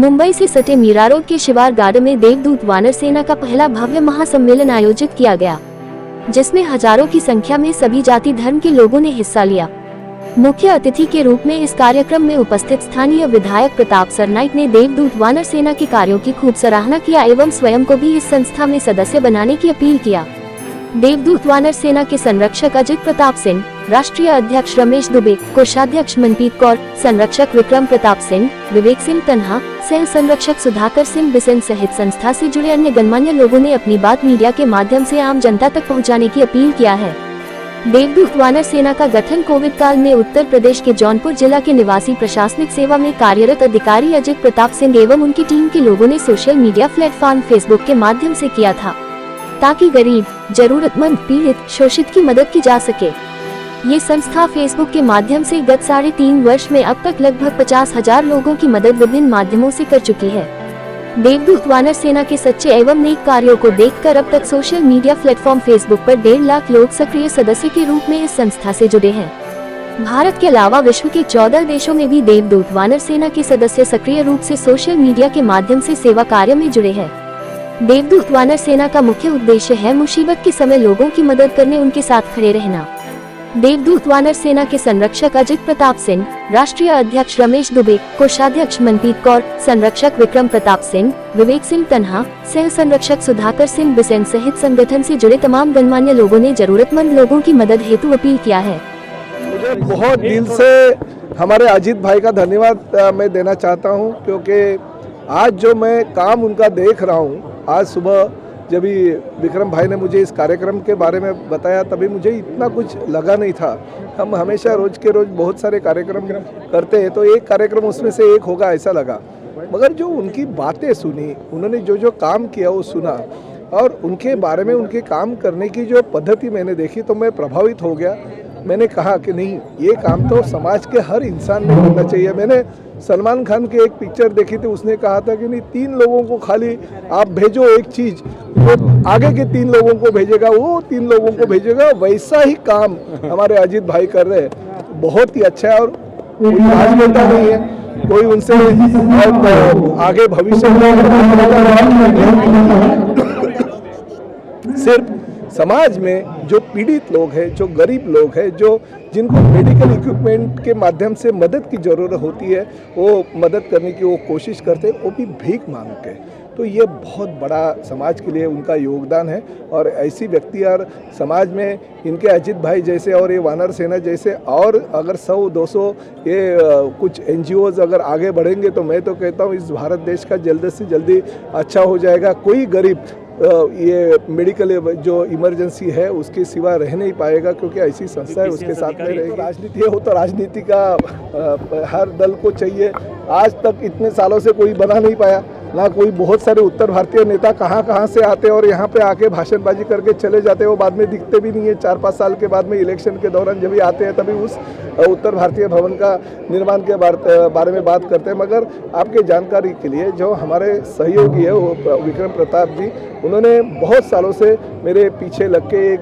मुंबई से सटे मीरा रोड के शिवार गार्डन में देवदूत वानर सेना का पहला भव्य महासम्मेलन आयोजित किया गया, जिसमें हजारों की संख्या में सभी जाति धर्म के लोगों ने हिस्सा लिया। मुख्य अतिथि के रूप में इस कार्यक्रम में उपस्थित स्थानीय विधायक प्रताप सरनाइक ने देवदूत वानर सेना के कार्यों की खूब सराहना किया एवं स्वयं को भी इस संस्था में सदस्य बनाने की अपील किया। देवदूत वानर सेना के संरक्षक अजित प्रताप सिंह, राष्ट्रीय अध्यक्ष रमेश दुबे, कोषाध्यक्ष मनप्रीत कौर, संरक्षक विक्रम प्रताप सिंह, विवेक सिंह तन्हा, सह संरक्षक सुधाकर सिंह बिसेन सहित संस्था से जुड़े अन्य गणमान्य लोगों ने अपनी बात मीडिया के माध्यम से आम जनता तक पहुंचाने की अपील किया है। देवदूत वानर सेना का गठन कोविड काल में उत्तर प्रदेश के जौनपुर जिला के निवासी प्रशासनिक सेवा में कार्यरत अधिकारी अजित प्रताप सिंह एवं उनकी टीम के लोगों ने सोशल मीडिया प्लेटफॉर्म फेसबुक के माध्यम से किया था, ताकि गरीब, जरूरतमंद, पीड़ित, शोषित की मदद की जा सके। ये संस्था फेसबुक के माध्यम से गत 3.5 वर्ष में अब तक लगभग 50,000 लोगों की मदद विभिन्न माध्यमों से कर चुकी है। देवदूत वानर सेना के सच्चे एवं नेक कार्यों को देखकर अब तक सोशल मीडिया प्लेटफॉर्म फेसबुक पर 1.5 लाख लोग सक्रिय सदस्य के रूप में इस संस्था से जुड़े हैं। भारत के अलावा विश्व के 14 देशों में भी देवदूत वानर सेना के सदस्य सक्रिय रूप से सोशल मीडिया के माध्यम से सेवा कार्य में जुड़े हैं। देवदूत वानर सेना का मुख्य उद्देश्य है मुसीबत के समय लोगों की मदद करने, उनके साथ खड़े रहना। देवदूत वानर सेना के संरक्षक अजित प्रताप सिंह, राष्ट्रीय अध्यक्ष रमेश दुबे, कोषाध्यक्ष मनप्रीत कौर, संरक्षक विक्रम प्रताप सिंह, विवेक सिंह तन्हा, सह संरक्षक सुधाकर सिंह बिसेन सहित संगठन से जुड़े तमाम गणमान्य लोगों ने जरूरतमंद लोगों की मदद हेतु अपील किया है। मुझे बहुत दिल से हमारे अजित भाई का धन्यवाद मैं देना चाहता हूँ, क्योंकि आज जो मैं काम उनका देख रहा हूँ, आज सुबह जब भी विक्रम भाई ने मुझे इस कार्यक्रम के बारे में बताया तभी मुझे इतना कुछ लगा नहीं था। हम हमेशा रोज के रोज बहुत सारे कार्यक्रम करते हैं, तो एक कार्यक्रम उसमें से एक होगा ऐसा लगा, मगर जो उनकी बातें सुनी, उन्होंने जो जो काम किया वो सुना और उनके बारे में उनके काम करने की जो पद्धति मैंने देखी तो मैं प्रभावित हो गया। मैंने कहा कि नहीं, ये काम तो समाज के हर इंसान में करना चाहिए। मैंने सलमान खान की एक पिक्चर देखी थी, उसने कहा था कि नहीं, 3 लोगों को खाली आप भेजो एक चीज़, वो आगे के 3 लोगों को भेजेगा, वो 3 लोगों को भेजेगा। वैसा ही काम हमारे अजित भाई कर रहे हैं, बहुत ही अच्छा है। और कोई राजनेता नहीं है, कोई उनसे आगे भविष्य में सिर्फ समाज में जो पीड़ित लोग हैं, जो गरीब लोग हैं, जो जिनको मेडिकल इक्विपमेंट के माध्यम से मदद की ज़रूरत होती है, वो मदद करने की वो कोशिश करते हैं, वो भी भीख मांग के। तो ये बहुत बड़ा समाज के लिए उनका योगदान है। और ऐसी व्यक्ति और समाज में इनके अजित भाई जैसे और ये वानर सेना जैसे और अगर 100-200 ये कुछ NGOs अगर आगे बढ़ेंगे तो मैं तो कहता हूँ इस भारत देश का जल्दी से जल्दी अच्छा हो जाएगा। कोई गरीब ये मेडिकल जो इमरजेंसी है उसके सिवा रह नहीं पाएगा, क्योंकि ऐसी संस्था है उसके साथ में रहेगी। राजनीति हो तो राजनीति का हर दल को चाहिए। आज तक इतने सालों से कोई बना नहीं पाया ना। कोई बहुत सारे उत्तर भारतीय नेता कहाँ से आते और यहाँ पे आके भाषणबाजी करके चले जाते, वो बाद में दिखते भी नहीं है। 4-5 साल के बाद में इलेक्शन के दौरान जब भी आते हैं तभी उस उत्तर भारतीय भवन का निर्माण के बारे में बात करते हैं। मगर आपके जानकारी के लिए जो हमारे सहयोगी है वो विक्रम प्रताप जी, उन्होंने बहुत सालों से मेरे पीछे लग के एक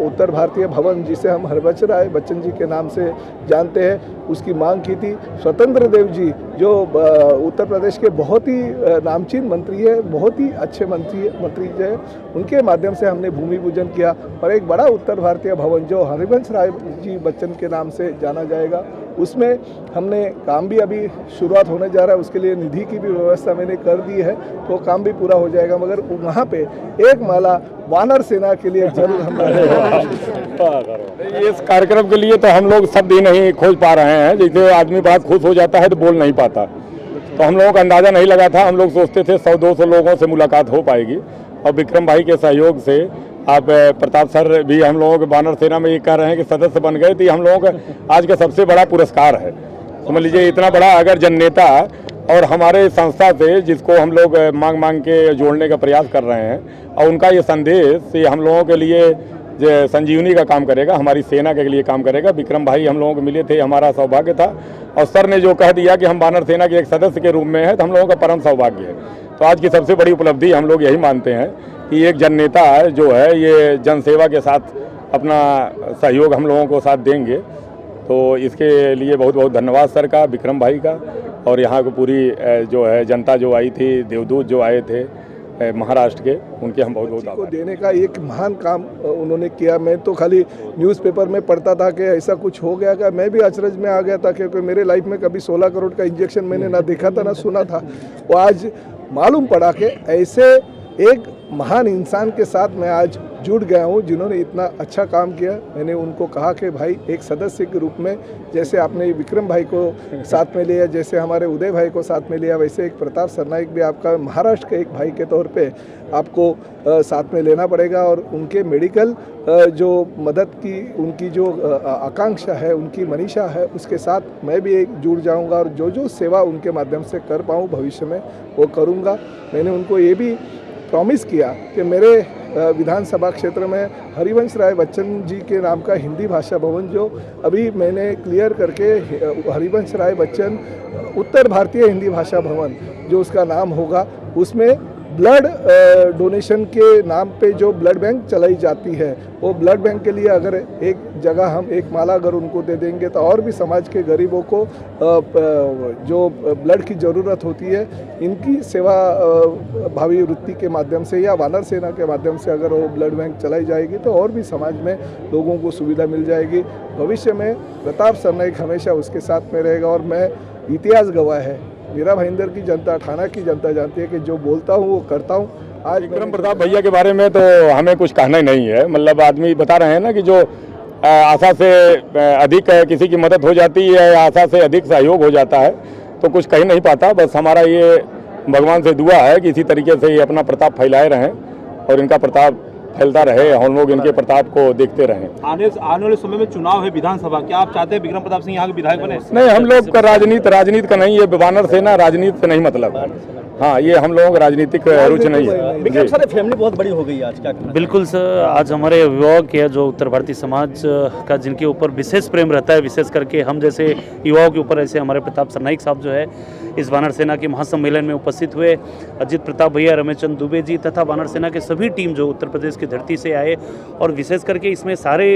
उत्तर भारतीय भवन जिसे हम हरबंस राय बच्चन जी के नाम से जानते हैं, उसकी मांग की थी। स्वतंत्र देव जी जो उत्तर प्रदेश के बहुत ही नामचीन मंत्री है, बहुत ही अच्छे मंत्री जो है, उनके माध्यम से हमने भूमि पूजन किया और एक बड़ा उत्तर भारतीय भवन जो हरिवंश राय जी बच्चन के नाम से जाना जाएगा, उसमें हमने काम भी अभी शुरुआत होने जा रहा है। उसके लिए निधि की भी व्यवस्था मैंने कर दी है, तो काम भी पूरा हो जाएगा। मगर वहाँ पे एक माला वानर सेना के लिए जरूर हम इस कार्यक्रम के लिए तो हम लोग शब्द ही नहीं खोज पा रहे हैं। जैसे आदमी बहुत खुश हो जाता है तो बोल नहीं पाता, तो हम लोगों का अंदाज़ा नहीं लगा था। हम लोग सोचते थे 100-200 लोगों से मुलाकात हो पाएगी, और विक्रम भाई के सहयोग से आप प्रताप सर भी हम लोगों के वानर सेना में ये कह रहे हैं कि सदस्य बन गए, तो ये हम लोगों का आज का सबसे बड़ा पुरस्कार है। समझ लीजिए, इतना बड़ा अगर जननेता और हमारे संस्था से जिसको हम लोग मांग के जोड़ने का प्रयास कर रहे हैं, और उनका ये संदेश ये हम लोगों के लिए संजीवनी का काम करेगा, हमारी सेना के लिए काम करेगा। विक्रम भाई हम लोगों को मिले थे, हमारा सौभाग्य था, और सर ने जो कह दिया कि हम वानर सेना के एक सदस्य के रूप में है, तो हम लोगों का परम सौभाग्य है। तो आज की सबसे बड़ी उपलब्धि हम लोग यही मानते हैं कि एक जननेता जो है ये जनसेवा के साथ अपना सहयोग हम लोगों को साथ देंगे। तो इसके लिए बहुत बहुत धन्यवाद सर का, विक्रम भाई का, और यहाँ को पूरी जो है जनता जो आई थी, देवदूत जो आए थे महाराष्ट्र के, उनके हम बहुत बहुत को आभारी हैं। देने का एक महान काम उन्होंने किया। मैं तो खाली न्यूज़पेपर में पढ़ता था कि ऐसा कुछ हो गया, मैं भी अचरज में आ गया था, क्योंकि मेरे लाइफ में कभी 16 करोड़ का इंजेक्शन मैंने ना देखा था ना सुना था। वो आज मालूम पड़ा कि ऐसे एक महान इंसान के साथ मैं आज जुड़ गया हूँ जिन्होंने इतना अच्छा काम किया। मैंने उनको कहा कि भाई एक सदस्य के रूप में, जैसे आपने विक्रम भाई को साथ में लिया, जैसे हमारे उदय भाई को साथ में लिया, वैसे एक प्रताप सरनाइक भी आपका महाराष्ट्र के एक भाई के तौर पे आपको साथ में लेना पड़ेगा। और उनके मेडिकल जो मदद की उनकी जो आकांक्षा है, उनकी मनीषा है, उसके साथ मैं भी एक जुड़ जाऊंगा और जो जो सेवा उनके माध्यम से कर पाऊँ भविष्य में वो करूँगा। मैंने उनको ये भी प्रॉमिस किया कि मेरे विधानसभा क्षेत्र में हरिवंश राय बच्चन जी के नाम का हिंदी भाषा भवन, जो अभी मैंने क्लियर करके हरिवंश राय बच्चन उत्तर भारतीय हिंदी भाषा भवन जो उसका नाम होगा, उसमें ब्लड डोनेशन के नाम पे जो ब्लड बैंक चलाई जाती है, वो ब्लड बैंक के लिए अगर एक जगह हम एक माला अगर उनको दे देंगे तो और भी समाज के गरीबों को जो ब्लड की ज़रूरत होती है, इनकी सेवा भावी वृत्ति के माध्यम से या वानर सेना के माध्यम से अगर वो ब्लड बैंक चलाई जाएगी तो और भी समाज में लोगों को सुविधा मिल जाएगी। भविष्य में प्रताप सरनाइक हमेशा उसके साथ में रहेगा। और मैं इतिहास गवाह है, मीरा भाईंदर की जनता, ठाणा की जनता जानती है कि जो बोलता हूँ वो करता हूँ। आज विक्रम प्रताप भैया के बारे में तो हमें कुछ कहना ही नहीं है। मतलब आदमी बता रहे हैं ना कि जो आशा से अधिक किसी की मदद हो जाती है या आशा से अधिक सहयोग हो जाता है तो कुछ कह नहीं पाता। बस हमारा ये भगवान से दुआ है कि इसी तरीके से ये अपना प्रताप फैलाए रहें और इनका प्रताप फैलता रहे, हम लोग इनके प्रताप को देखते रहें। आने वाले समय में चुनाव है विधानसभा, क्या आप चाहते हैं विक्रम प्रताप सिंह यहाँ के विधायक बने? नहीं, हम लोग का राजनीति का नहीं है, वानर सेना राजनीति से नहीं मतलब। हाँ, ये हम लोगों का राजनीतिक रुचि नहीं है। विक्रम सर, फैमिली बहुत बड़ी हो गई है आज, क्या कहना? बिल्कुल सर, आज हमारे अभिभावक है जो उत्तर भारतीय समाज का जिनके ऊपर विशेष प्रेम रहता है, विशेष करके हम जैसे युवाओं के ऊपर, ऐसे हमारे प्रताप सरनाइक साहब जो है इस वानर सेना के महासम्मेलन में उपस्थित हुए। अजित प्रताप भैया, रमेशचंद दुबे जी तथा वानर सेना के सभी टीम जो उत्तर प्रदेश की धरती से आए, और विशेष करके इसमें सारे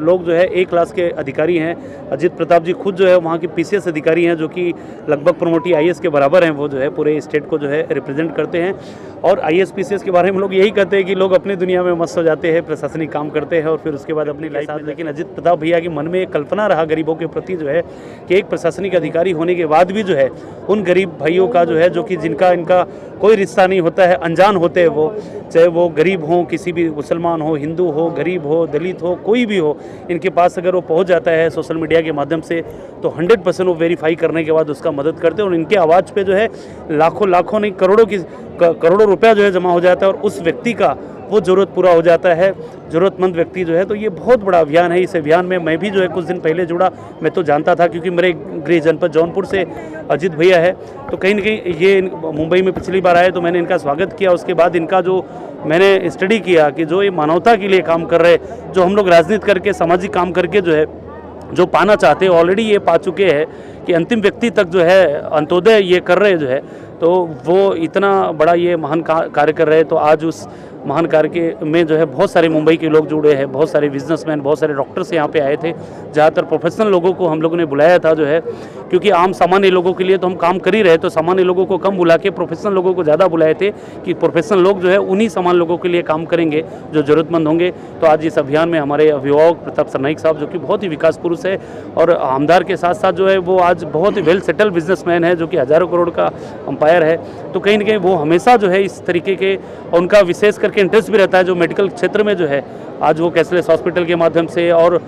लोग जो है A क्लास के अधिकारी हैं। अजित प्रताप जी खुद जो है वहाँ के PCS अधिकारी हैं, जो कि लगभग प्रमोटी IAS के बराबर हैं। वो जो है पूरे स्टेट को जो है रिप्रेजेंट करते हैं। और IAS PCS के बारे में लोग यही कहते हैं कि लोग अपनी दुनिया में मस्त हो जाते हैं, प्रशासनिक काम करते हैं और फिर उसके बाद अपनी लाइफ। लेकिन अजित प्रताप भैया के मन में एक कल्पना रहा गरीबों के प्रति जो है कि एक प्रशासनिक अधिकारी होने के बाद भी जो है उन गरीब भाइयों का जो है, जो कि जिनका इनका कोई रिश्ता नहीं होता है, अनजान होते हैं वो, चाहे वो गरीब हो, किसी भी मुसलमान हो, हिंदू हो, गरीब हो, दलित हो, कोई भी हो, इनके पास अगर वो पहुंच जाता है सोशल मीडिया के माध्यम से तो 100% वो वेरीफाई करने के बाद उसका मदद करते हैं। और इनके आवाज़ पे जो है लाखों नहीं करोड़ों रुपया जो है जमा हो जाता है और उस व्यक्ति का वो ज़रूरत पूरा हो जाता है, ज़रूरतमंद व्यक्ति जो है। तो ये बहुत बड़ा अभियान है। इस अभियान में मैं भी जो है कुछ दिन पहले जुड़ा। मैं तो जानता था क्योंकि मेरे गृह जनपद जौनपुर से अजित भैया है, तो कहीं ना कहीं ये मुंबई में पिछली बार आए तो मैंने इनका स्वागत किया। उसके बाद इनका जो मैंने स्टडी किया कि जो ये मानवता के लिए काम कर रहे, जो हम लोग राजनीति करके सामाजिक काम करके जो है जो पाना चाहते हैं, ऑलरेडी ये पा चुके हैं कि अंतिम व्यक्ति तक जो है अंत्योदय ये कर रहे जो है, तो वो इतना बड़ा ये महान कार्य कर रहे हैं। तो आज उस महान कार्य में जो है बहुत सारे मुंबई के लोग जुड़े हैं, बहुत सारे बिजनेसमैन, बहुत सारे डॉक्टर्स यहाँ पे आए थे। ज़्यादातर प्रोफेशनल लोगों को हम लोगों ने बुलाया था जो है, क्योंकि आम सामान्य लोगों के लिए तो हम काम कर ही रहे, तो सामान्य लोगों को कम बुला के प्रोफेशनल लोगों को ज़्यादा बुलाए थे कि प्रोफेशनल लोग जो है उन्हीं सामान्य लोगों के लिए काम करेंगे जो ज़रूरतमंद होंगे। तो आज इस अभियान में हमारे अभिभावक प्रताप सरनाइक साहब, जो कि बहुत ही विकास पुरुष है और आमदार के साथ साथ जो है वो आज बहुत ही वेल सेटल बिजनेसमैन है, जो कि हज़ारों करोड़ का अंपायर है। तो कहीं ना कहीं वो हमेशा जो है इस तरीके के, उनका विशेष करके इंटरेस्ट भी रहता है जो मेडिकल क्षेत्र में जो है आज वो कैशलेस हॉस्पिटल के माध्यम से और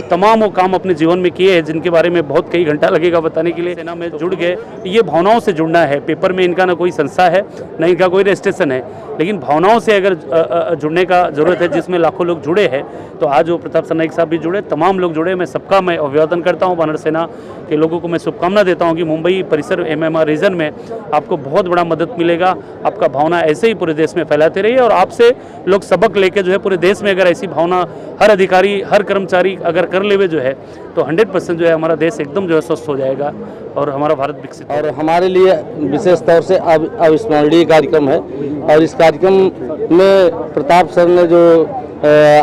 तमाम वो काम अपने जीवन में किए हैं, जिनके बारे में बहुत कई घंटा लगेगा बताने के लिए। सेना में जुड़ गए, ये भावनाओं से जुड़ना है। पेपर में इनका ना कोई संस्था है, ना इनका कोई रजिस्ट्रेशन है, लेकिन भावनाओं से अगर जुड़ने का जरूरत है, जिसमें लाखों लोग जुड़े हैं। तो आज वो प्रताप सरनाइक साहब भी जुड़े, तमाम लोग जुड़े। मैं सबका मैं अभिवादन करता हूँ। वानर सेना के लोगों को मैं शुभकामना देता हूँ कि मुंबई परिसर MMR रीजन में आपको बहुत बड़ा मदद मिलेगा। आपका भावना ऐसे ही पूरे देश में फैलाते रहिए और आपसे लोग सबक लेके जो है पूरे देश में अगर ऐसी भावना हर अधिकारी, हर कर्मचारी अगर कर लेवे जो है, तो 100% जो है हमारा देश एकदम जो है स्वस्थ हो जाएगा और हमारा भारत विकसित। और हमारे लिए विशेष तौर से अविस्मरणीय कार्यक्रम है। और इस कार्यक्रम में प्रताप सर ने जो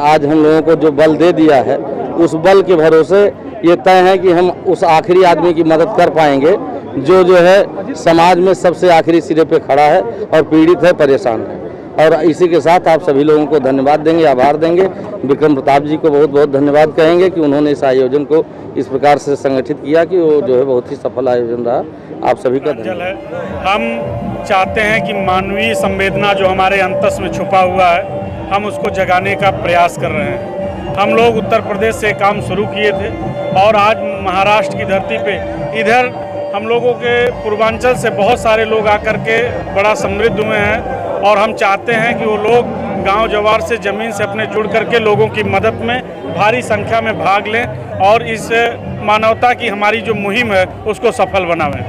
आज हम लोगों को जो बल दे दिया है, उस बल के भरोसे ये तय है कि हम उस आखिरी आदमी की मदद कर पाएंगे जो है समाज में सबसे आखिरी सिरे पे खड़ा है और पीड़ित है, परेशान है। और इसी के साथ आप सभी लोगों को धन्यवाद देंगे, आभार देंगे। विक्रम प्रताप जी को बहुत बहुत धन्यवाद कहेंगे कि उन्होंने इस आयोजन को इस प्रकार से संगठित किया कि वो जो है बहुत ही सफल आयोजन रहा। आप सभी का धन्यवाद। हम चाहते हैं कि मानवीय संवेदना जो हमारे अंतस में छुपा हुआ है, हम उसको जगाने का प्रयास कर रहे हैं। हम लोग उत्तर प्रदेश से काम शुरू किए थे और आज महाराष्ट्र की धरती पे इधर हम लोगों के पूर्वांचल से बहुत सारे लोग आकर के बड़ा समृद्ध हुए हैं और हम चाहते हैं कि वो लोग गांव जवार से ज़मीन से अपने जुड़ करके लोगों की मदद में भारी संख्या में भाग लें और इस मानवता की हमारी जो मुहिम है उसको सफल बनावें।